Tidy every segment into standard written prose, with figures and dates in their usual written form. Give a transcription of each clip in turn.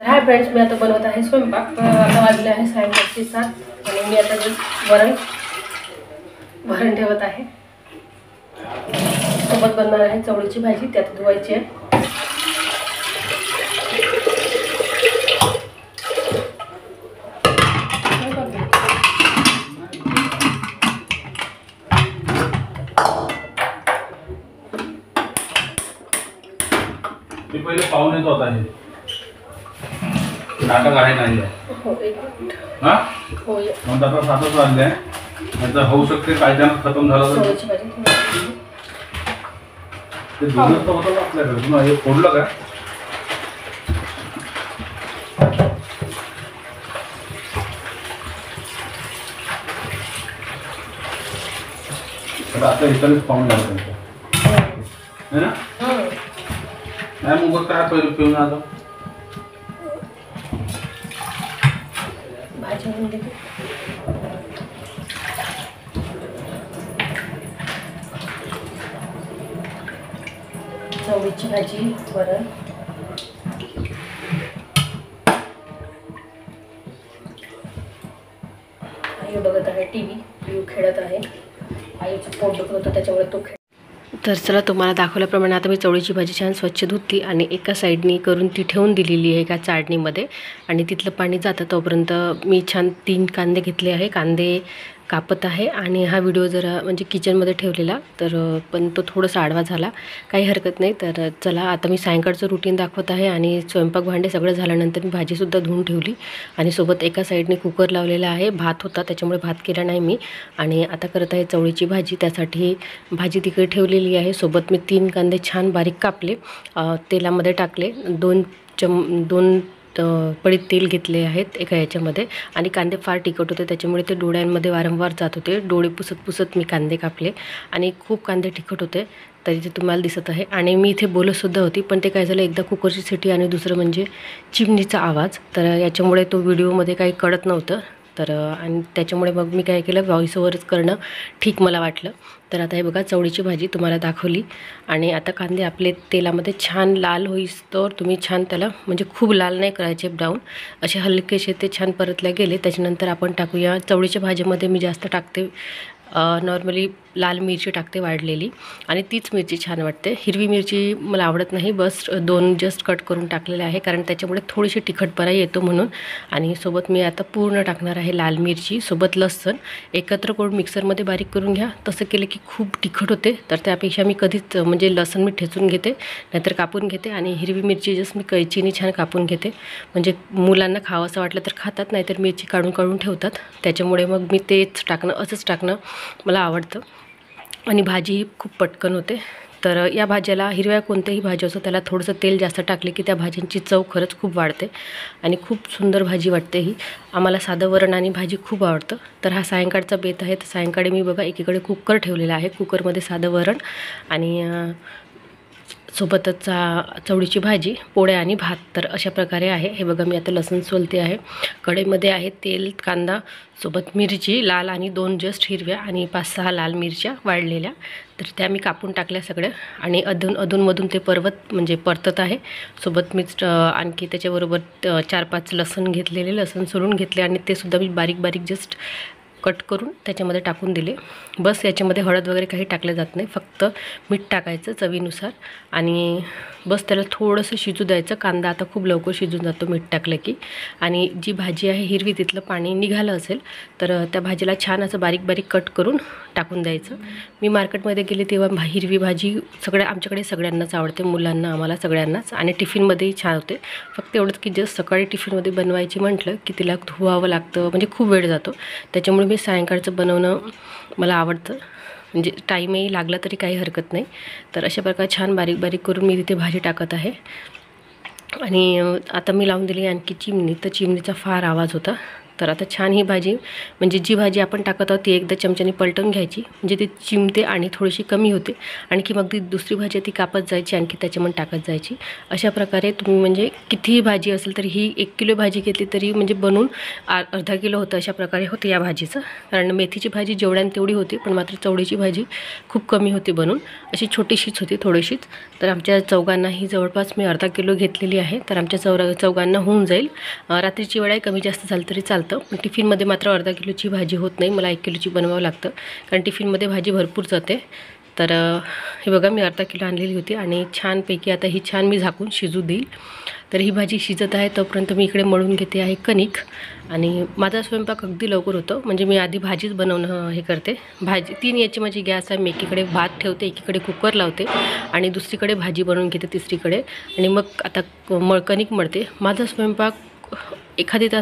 Hi friends, मी आता बनवत आहे स्वयंपाक। आता वाजले आहे सायंकाळचे 7 आणि मी आता वरण ठेवत आहे। सोबत बनणार आहे चवळीची भाजी, त्यात धुवायची आहे। मी पहिले पाहून येतो आता हे नाटक आहे नाही हो एक मिनिट हां हो ये मग आता 7च वाजले याचा होऊ शकते कायद्यानं खतम झाला तर चवळीची भाजी ते दिवस तर होतं आपल्याकडे पुन्हा हे फोडलं का आता इथलेच पाहून झालं है ना नाही मग काय पहिले पिऊन आता भाजी बनली चवळीची भाजी वरण आई बघत आहे टीव्ही, पिऊ खेळत आहे। आईचं पोट दुखत होतं त्याच्यामुळे तो खेळ। तर चला तुम्हाला दाखवल्याप्रमाणे आता मी चवळीची भाजी छान स्वच्छ धुतली आणि एका साईडनी करून ती ठेवून दिलेली आहे एका चाळणीमध्ये आणि तिथलं पाणी जातं तोपर्यंत मी छान 3 कांदे घेतले आहे। कांदे कापत आहे आणि हा व्हिडिओ जरा म्हणजे किचनमध्ये ठेवलेला तर पण तो थोडासा आडवा झाला, काही हरकत नाही। तर चला आता मी सायंकाळचं रुटीन दाखवत आहे आणि स्वयंपाक भांडे सगळं झाल्यानंतर मी भाजीसुद्धा धुवून ठेवली आणि सोबत एका साईडने कुकर लावलेला आहे। भात होता त्याच्यामुळे भात केला नाही मी आणि आता करत आहे चवळीची भाजी। त्यासाठी भाजी तिकडे ठेवलेली आहे। सोबत मी 3 कांदे छान बारीक कापले, तेलामध्ये टाकले, 2 पळीत तेल घेतले आहेत एका याच्यामध्ये आणि कांदे फार तिखट होते त्याच्यामुळे ते डोळ्यांमध्ये वारंवार जात होते। डोळे पुसत मी कांदे कापले आणि खूप कांदे तिखट होते तरी ते तुम्हाला दिसत आहे। आणि मी इथे बोलतसुद्धा होती पण ते काय झालं, एकदा कुकरची सिटी आणि दुसरं म्हणजे चिमणीचा आवाज, तर याच्यामुळे तो व्हिडिओमध्ये काही कळत नव्हतं। तर आणि त्याच्यामुळे मग मी काय केलं, व्हॉइस ओव्हरच करणं ठीक मला वाटलं। तर आता हे बघा चवळीची भाजी तुम्हाला दाखवली आणि आता कांदे आपले तेलामध्ये छान लाल होईस्तोवर तुम्ही छान त्याला म्हणजे खूप लाल नाही करायचे, ब्राऊन असे हलकेसे ते छान परतले गेले। त्याच्यानंतर आपण टाकूया चवळीच्या भाजीमध्ये मी जास्त टाकते नॉर्मली लाल मिरची टाकते वाढलेली आणि तीच मिरची छान वाटते। हिरवी मिरची मला आवडत नाही, बस 2 जस्ट कट करून टाकलेले आहे कारण त्याच्यामुळे थोडीशी तिखटपणा येतो म्हणून। आणि सोबत मी आता पूर्ण टाकणार आहे लाल मिरची सोबत लसूण एकत्र करून मिक्सरमध्ये बारीक करून घ्या। तसं केलं की खूप तिखट होते, तर त्यापेक्षा मी कधीच म्हणजे लसूण मी ठेचून घेते नाहीतर कापून घेते आणि हिरवी मिरची जस्ट मी कैचीने छान कापून घेते, म्हणजे मुलांना खावंसं वाटलं तर खातात, नाहीतर मिरची काढून ठेवतात। त्याच्यामुळे मग मी तेच टाकणं, असंच टाकणं मला आवडतं आणि भाजी खूप पटकन होते। तर या भाज्याला हिरव्या कोणत्याही भाजी असो त्याला थोडंसं तेल जास्त टाकले की त्या भाज्यांची चव खरंच खूप वाढते आणि खूप सुंदर भाजी वाटते ही। आम्हाला साधं वरण आणि भाजी खूप आवडतं। तर हा सायंकाळचा बेत आहे, तर सायंकाळी मी बघा एकीकडे कुकर ठेवलेला आहे, कुकरमध्ये साधं वरण आणि सोबतच चवळीची भाजी, पोळ्या आणि भात। तर अशा प्रकारे आहे। हे बघा मी आता लसूण सोलते आहे, कढईमध्ये आहे तेल, कांदा सोबत मिरची लाल आणि 2 जस्ट हिरव्या आणि 5-6 लाल मिरच्या वाळलेल्या, तर त्या मी कापून टाकल्या सगळ्या आणि अधूनमधून ते परतत आहे। सोबत मी आणखी त्याच्याबरोबर 4-5 लसूण घेतलेले, लसूण सोलून घेतले आणि ते सुद्धा मी बारीक जस्ट कट करून त्याच्यामध्ये टाकून दिले। बस याच्यामध्ये हळद वगैरे काही टाकलं जात नाही, फक्त मीठ टाकायचं चवीनुसार आणि बस त्याला थोडंसं शिजू द्यायचं। कांदा आता खूप लवकर शिजून जातो मीठ टाकलं की। आणि जी भाजी आहे हिरवी तिथलं पाणी निघालं असेल तर त्या भाजीला छान असं बारीक कट करून टाकून द्यायचं। मी मार्केटमध्ये गेले तेव्हा हिरवी भाजी आमच्याकडे सगळ्यांनाच आवडते, मुलांना आम्हाला सगळ्यांनाच, आणि टिफिनमध्येही छान होते। फक्त एवढंच की जस्ट सकाळी टिफिनमध्ये बनवायची म्हटलं की तिला धुवावं लागतं, म्हणजे खूप वेळ जातो, त्याच्यामुळे मी सायंकाळचं बनवणं मला आवडतं, म्हणजे टाईमही लागला तरी काही हरकत नाही। तर अशा प्रकारे छान बारीक करून मी तिथे भाजी टाकत आहे आणि आता मी लावून दिली आणखी चिमणी, तर चिमणीचा फार आवाज होता तर आता छान ही भाजी म्हणजे जी भाजी आपण टाकत आहोत ती एकदा चमच्याने पलटून घ्यायची, म्हणजे ती चिमते आणि थोडीशी कमी होते. आणखी मग ती दुसरी भाजी ती कापत जायची, आणखी त्याच्यामध्ये टाकत जायची. अशा प्रकारे तुम्ही म्हणजे कितीही भाजी असेल तरी ही 1 किलो भाजी घेतली तरी म्हणजे बनून अर्धा किलो होतं. अशा प्रकारे होते या भाजीचं. कारण मेथीची भाजी जेवढ्यान तेवढी होती, पण मात्र चवळीची भाजी खूप कमी होती बनून, अशी छोटीशीच होती थोडीशीच. तर आमच्या चौघांनाही जवळपास मी अर्धा किलो घेतलेली आहे. तर आमच्या चौघांना होऊन जाईल. रात्रीची वेळा कमी जास्त झालं तरी चालतं, पण टिफिनमध्ये मात्र अर्धा किलोची भाजी होत नाही, मला 1 किलोची बनवावं लागतं, कारण टिफिनमध्ये भाजी भरपूर जाते. तर हे बघा मी अर्धा किलो आणलेली होती आणि छानपैकी आता ही छान मी झाकून शिजू देईल. तर ही भाजी शिजत आहे तोपर्यंत मी इकडे मळून घेते आहे कणिक. आणि माझा स्वयंपाक अगदी लवकर होतो, म्हणजे मी आधी भाजीच बनवणं हे करते. भाजी 3 याची माझी गॅस आहे. मी एकीकडे भात ठेवते, एकीकडे कुकर लावते आणि दुसरीकडे भाजी बनवून घेते तिसरीकडे, आणि मग आता कणिक मळते. माझा स्वयंपाक एखाद्या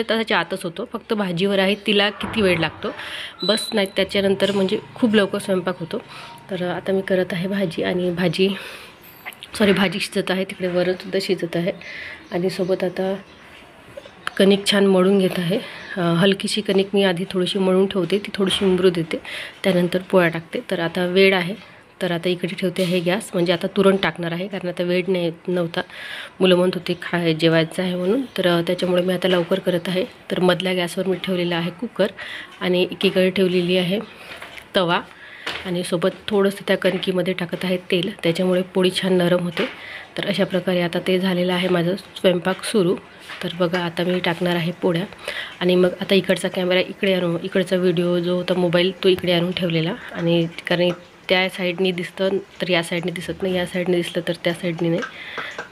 तासाच्या आतच होतो. फक्त भाजीवर आहे तिला किती वेळ लागतो बस, नाही त्याच्यानंतर म्हणजे खूप लवकर स्वयंपाक होतो. तर आता मी करत आहे भाजी, आणि भाजी शिजत आहे, तिकडे वरणसुद्धा शिजत आहे, आणि सोबत आता कणिक छान मळून घेत आहे. हलकीशी कणिक मी आधी थोडीशी मळून ठेवते, ती थोडीशी उमरू देते, त्यानंतर पोळ्या टाकते. तर आता वेळ आहे, तर आता इकडे ठेवते आहे गॅस, म्हणजे आता तुरंत टाकणार आहे, कारण आता वेळ नव्हता. मुलं म्हणत होते जेवायचं आहे म्हणून, तर त्याच्यामुळे मी आता लवकर करत आहे. तर मधल्या गॅसवर मी ठेवलेला आहे कुकर, आणि एकीकडे ठेवलेली आहे तवा, आणि सोबत थोडंसं त्या कणकीमध्ये टाकत आहे तेल, त्याच्यामुळे पोळी छान नरम होते. तर अशा प्रकारे आता ते झालेलं आहे माझं स्वयंपाक सुरू. तर बघा आता मी टाकणार आहे पोळ्या, आणि मग आता इकडचा कॅमेरा इकडे आणून, इकडचा व्हिडिओ जो होता मोबाईल तो इकडे आणून ठेवलेला, आणि कारण त्या साईडनी दिसतं तर या साईडनी दिसत नाही, या साईडने दिसलं तर त्या साईडनी नाही,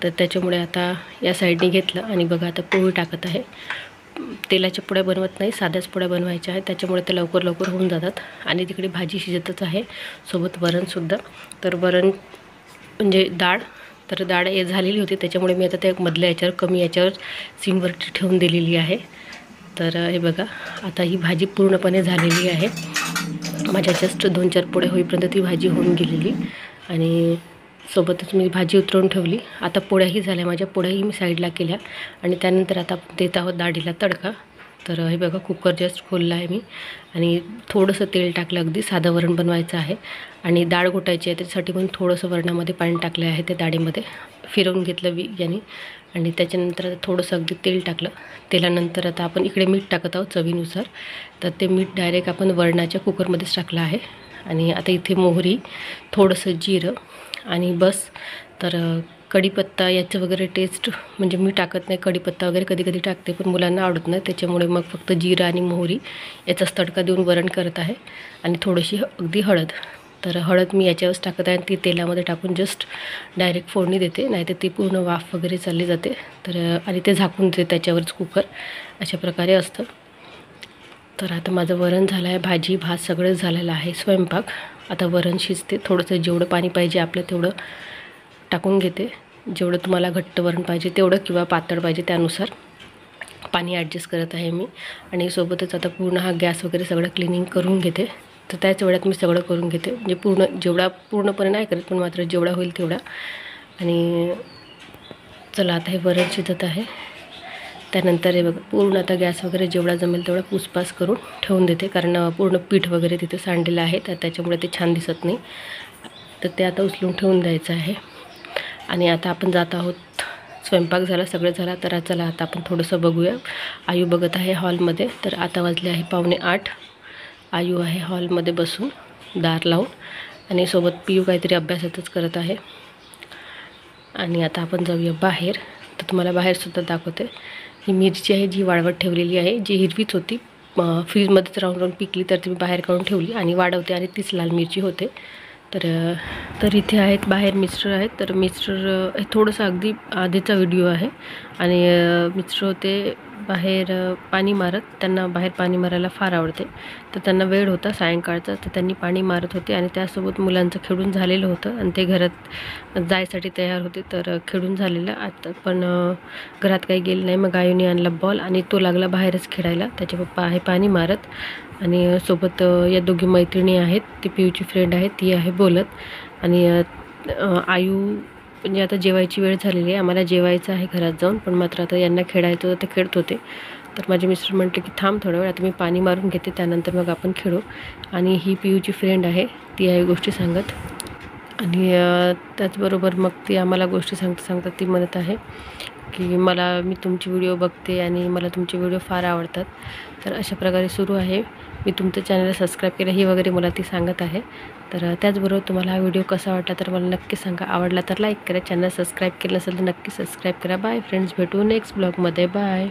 तर त्याच्यामुळे आता या साईडनी घेतलं. आणि बघा आता पोळी टाकत आहे. तेलाच्या पोळ्या बनवत नाही, साध्याच पोळ्या बनवायच्या आहेत, त्याच्यामुळे ते लवकर होऊन जातात. आणि तिकडे भाजी शिजतच आहे, सोबत वरणसुद्धा. तर वरण म्हणजे डाळ झालेली होती, त्याच्यामुळे मी आता त्या मधल्या याच्यावर कमी याच्यावर सिमवरती ठेवून दिलेली आहे. तर हे बघा आता ही भाजी पूर्णपणे झालेली आहे. माझ्या जस्ट 2-4 पोळ्या होईपर्यंत ती भाजी होऊन गेलेली, आणि सोबतच मी भाजी उतरवून ठेवली. आता पोळ्याही झाल्या, माझ्या पोळ्याही मी साईडला केल्या, आणि त्यानंतर आता देत आहोत डाळीला तडका. तर हे बघा कुकर जस्ट खोलला आहे मी, आणि थोडंसं तेल टाकलं, अगदी साधं वरण बनवायचं आहे, आणि डाळ घोटायची आहे त्याच्यासाठी पण थोडंसं वरणामध्ये पाणी टाकलं आहे, त्या डाळीमध्ये फिरवून घेतलं याने, आणि त्याच्यानंतर थोडंसं अगदी तेल टाकलं. तेलानंतर आता आपण इकडे मीठ टाकत आहोत चवीनुसार, तर ते मीठ डायरेक्ट आपण वरणाच्या कुकरमध्येच टाकलं आहे. आणि आता इथे मोहरी, थोडंसं जिरं, आणि बस. तर कढीपत्ता याचं वगैरे टेस्ट म्हणजे मी टाकत नाही, कढीपत्ता वगैरे कधी कधी टाकते, पण मुलांना आवडत नाही, त्याच्यामुळे मग फक्त जिरं आणि मोहरी याचाच तडका देऊन वरण करत आहे. आणि थोडीशी अगदी हळद. तर हळद मी याच्यावरच टाकत आहे, आणि ती तेलामध्ये टाकून जस्ट डायरेक्ट फोडणी देते, नाहीतर ती पूर्ण वाफ वगैरे चालली जाते. तर आणि ते झाकून देते त्याच्यावरच कुकर, अशा प्रकारे असतं. तर आता माझं वरण झालं आहे, भाजी भात सगळं झालेलं आहे. स्वयंपाक आता वरण शिजते, थोडंसं जेवढं पाणी पाहिजे आपलं तेवढं टाकून घेते, जेवढं तुम्हाला घट्ट वरण पाहिजे तेवढं, किंवा पातळ पाहिजे त्यानुसार पाणी ॲडजस्ट करत आहे मी. आणि सोबतच आता पूर्ण हा गॅस वगैरे सगळं क्लिनिंग करून घेते. तर त्याच वेळात मी सगळं करून घेते, म्हणजे पूर्णपणे नाही करत, पण मात्र जेवढा होईल तेवढा. आणि चला आता हे वरण शिजत आहे. त्यानंतर हे बघा पूर्ण आता गॅस वगैरे जेवढा जमेल तेवढा पुसपास करून ठेवून देते, कारण पूर्ण पीठ वगैरे तिथे सांडलेलं आहे, तर त्याच्यामुळे ते छान दिसत नाही. तर ते आता उचलून ठेवून द्यायचं आहे. आणि आता आपण जात आहोत, स्वयंपाक झाला, सगळं झाला. तर चला आता आपण थोडंसं बघूया. आयू बघत आहे हॉलमध्ये. तर आता वाजले आहे 7:45. आयू आहे हॉलमध्ये बसून दार लावून, आणि सोबत पियू काहीतरी अभ्यासातच करत आहे. आणि आता आपण जाऊया बाहेर. तर तुम्हाला बाहेरसुद्धा दाखवते. ही मिरची आहे जी वाळवत ठेवलेली आहे, जी हिरवीच होती, फ्रीजमध्येच राहून पिकली, तर ती मी बाहेर काढून ठेवली आणि वाढवते, आणि तीच लाल मिरची होते. तर इथे आहेत बाहेर मिस्टर आहेत. तर मिस्टर थोडंसं अगदी आधीचा व्हिडिओ आहे, आणि मिस्टर होते बाहेर पाणी मारत. त्यांना बाहेर पाणी मारायला फार आवडते, तर त्यांना वेळ होता सायंकाळचा, तर त्यांनी पाणी मारत होते, आणि त्यासोबत मुलांचं खेळून झालेलं होतं, आणि ते घरात जायसाठी तयार होते. तर खेळून झालेलं आता पण घरात काही गेलं नाही. मग आयूने आणला बॉल, आणि तो लागला बाहेरच खेळायला. त्याचे पप्पा आहे पाणी मारत, आणि सोबत या दोघी मैत्रिणी आहेत, ती पियूची फ्रेंड आहे, ती आहे बोलत. आणि आयू म्हणजे आता जेवायची वेळ झालेली आहे, आम्हाला जेवायचं आहे घरात जाऊन, पण मात्र आता यांना खेळायचं होतं, ते खेळत होते. तर माझे मिस्टर म्हटले की थांब थोडा वेळ, आता मी पाणी मारून घेते, त्यानंतर मग आपण खेळू. आणि ही पियूची फ्रेंड आहे, ती आहे गोष्टी सांगत. आणि त्याचबरोबर मग ती आम्हाला गोष्टी सांगता ती म्हणत आहे की मी तुमची व्हिडिओ बघते आणि मला तुमचे व्हिडिओ फार आवडतात. तर अशा प्रकारे सुरू आहे. मी तुमचं चॅनल सबस्क्राईब केलं ही वगैरे मला ती सांगत आहे. तर त्याचबरोबर तुम्हाला हा व्हिडिओ कसा वाटला तर मला नक्की सांगा. आवडला तर लाईक करा, चॅनल सबस्क्राईब केलं नसेल तर नक्की सबस्क्राईब करा. बाय फ्रेंड्स, भेटू नेक्स्ट ब्लॉगमध्ये. बाय.